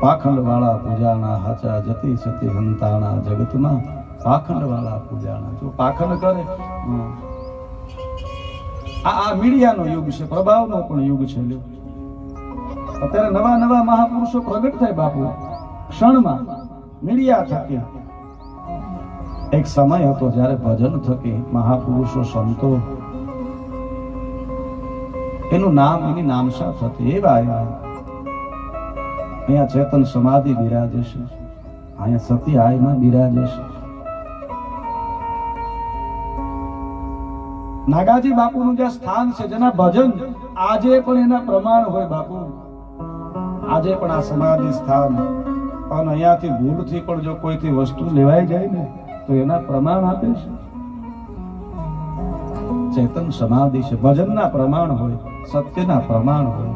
પાખંડ વાળા પૂજાણા હાચા જતી સતી હંતાણા જગતમાં પાખંડ વાળા પૂજાણા. જો પાખંડ કરે આ મીડિયાનો યુગ છે, પ્રભાવનો પણ યુગ છે. અત્યારે નવા નવા મહાપુરુષો પ્રગટ થાય બાપુ ક્ષણમાં મીડિયા થકી. એક સમય હતો જ્યારે ભજન થકી મહાપુરુષો સંતો એનું નામ એની નામશા થતી. એવા અહીંયા ચેતન સમાધિ બિરાજે છે, અહીંયા સતી આયમાં બિરાજે છે. નાગાજી બાપુનું જે સ્થાન છે, જેના ભજન આજે પણ એના પ્રમાણ હોય બાપુ. આજે પણ આ સમાધિ સ્થાન, અને અહીંયાથી ભૂલથી પણ જો કોઈથી વસ્તુ લેવાઈ જાય ને તો એના પ્રમાણ આપે છે. ચેતન સમાધિ છે, ભજનના પ્રમાણ હોય, સત્યના પ્રમાણ હોય.